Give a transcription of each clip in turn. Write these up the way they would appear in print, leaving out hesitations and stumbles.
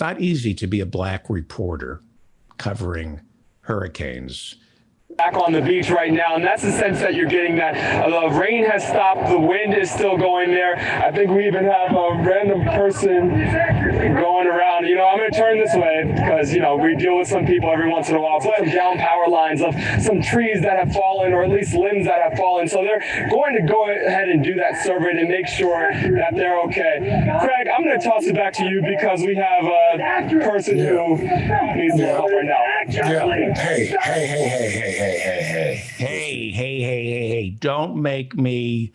Not easy to be a black reporter covering hurricanes. Back on the beach right now, and that's the sense that you're getting, that the rain has stopped, the wind is still going there. I think we even have a random person going around. I'm going to turn this way because, we deal with some people every once in a while. So some down power lines of some trees that have fallen, or at least limbs that have fallen. So they're going to go ahead and do that survey to make sure that they're okay. Craig, I'm going to toss it back to you because we have a person who needs more help right now. Yeah. Hey, don't make me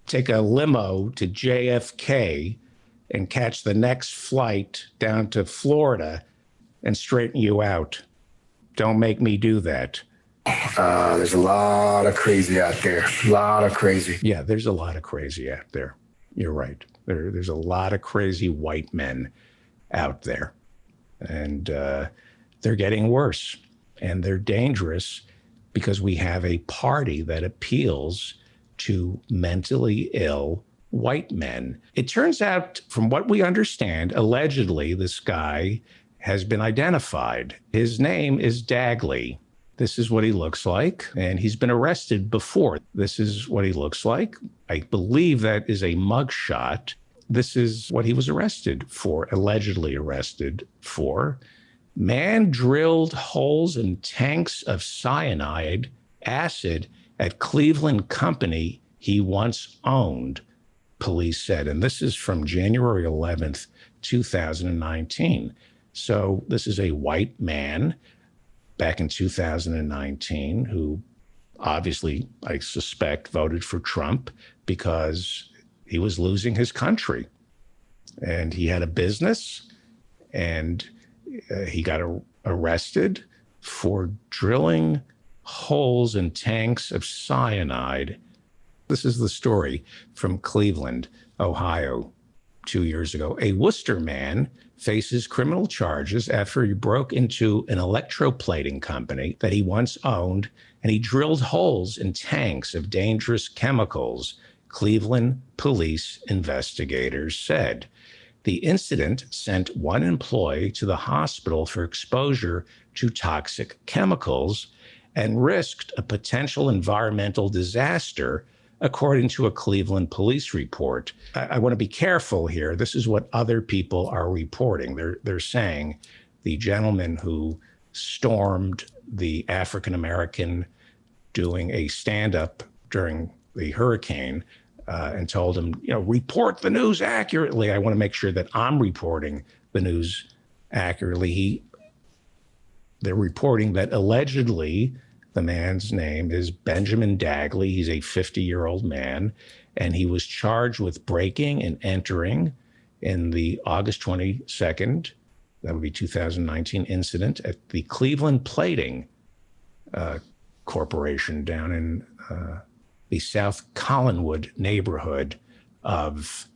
take a limo to JFK and catch the next flight down to Florida and straighten you out. Don't make me do that. There's a lot of crazy out there. A lot of crazy. Yeah, there's a lot of crazy out there. You're right. There's a lot of crazy white men out there. And they're getting worse. And they're dangerous because we have a party that appeals to mentally ill white men. It turns out, from what we understand, allegedly, this guy has been identified. His name is Dagley. This is what he looks like, and he's been arrested before. This is what he looks like. I believe that is a mugshot. This is what he was arrested for, allegedly arrested for. Man drilled holes in tanks of cyanide acid at Cleveland company he once owned, police said. And this is from January 11th, 2019. So this is a white man back in 2019 who obviously, I suspect, voted for Trump because he was losing his country. And he had a business, and he got arrested for drilling holes in tanks of cyanide. This is the story from Cleveland, Ohio, 2 years ago. A Worcester man faces criminal charges after he broke into an electroplating company that he once owned, and he drilled holes in tanks of dangerous chemicals, Cleveland police investigators said. The incident sent one employee to the hospital for exposure to toxic chemicals and risked a potential environmental disaster, according to a Cleveland police report. I want to be careful here. This is what other people are reporting. They're saying the gentleman who stormed the African-American doing a stand-up during the hurricane and told him, report the news accurately. I want to make sure that I'm reporting the news accurately. They're reporting that allegedly the man's name is Benjamin Dagley. He's a 50-year-old man, and he was charged with breaking and entering in the August 22nd, that would be 2019, incident at the Cleveland Plating Corporation down in the South Collinwood neighborhood of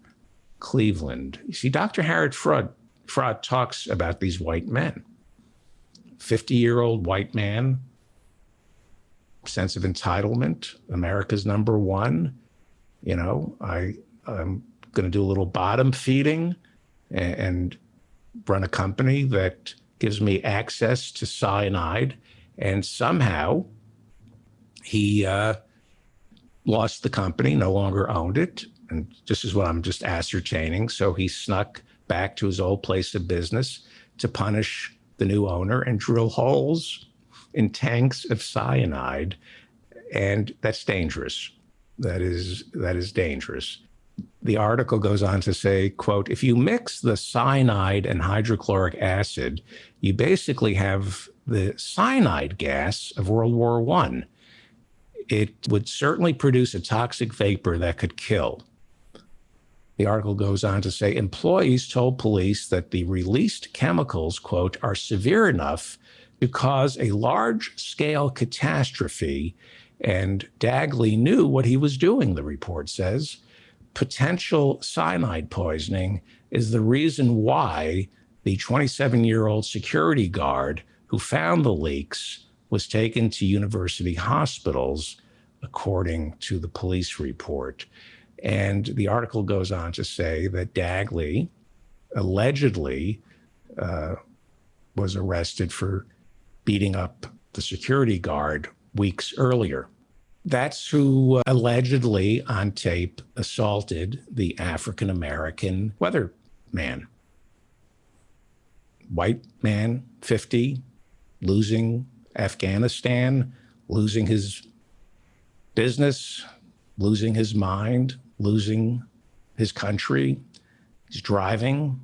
Cleveland. You see, Dr. Harold Fraud talks about these white men. 50-year-old white man, sense of entitlement, America's number one. I'm going to do a little bottom feeding and run a company that gives me access to cyanide. And somehow he lost the company, no longer owned it. And this is what I'm just ascertaining. So he snuck back to his old place of business to punish the new owner and drill holes in tanks of cyanide. And that's dangerous. That is dangerous. The article goes on to say, quote, if you mix the cyanide and hydrochloric acid, you basically have the cyanide gas of World War I. It would certainly produce a toxic vapor that could kill. The article goes on to say employees told police that the released chemicals, quote, are severe enough to cause a large-scale catastrophe, and Dagley knew what he was doing, the report says. Potential cyanide poisoning is the reason why the 27-year-old security guard who found the leaks was taken to university hospitals, according to the police report. And the article goes on to say that Dagley allegedly was arrested for beating up the security guard weeks earlier. That's who allegedly on tape assaulted the African American weatherman. White man, 50, losing Afghanistan, losing his business, losing his mind, losing his country. He's driving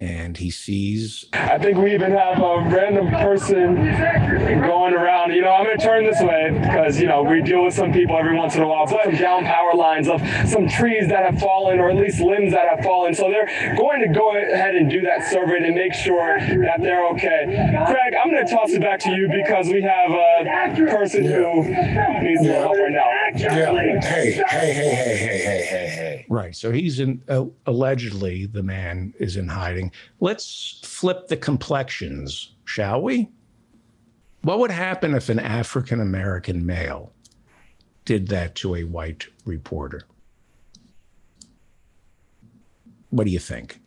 and he sees. I think we even have a random person going around. I'm going to turn this way because, we deal with some people every once in a while. Some down power lines of some trees that have fallen, or at least limbs that have fallen. So they're going to go ahead and do that survey to make sure that they're okay. Craig, I'm going to toss it back to you because we have a person who needs a little help right now. Yeah. Hey. Right. So he's allegedly the man is in hiding. Let's flip the complexions, shall we? What would happen if an African American male did that to a white reporter? What do you think?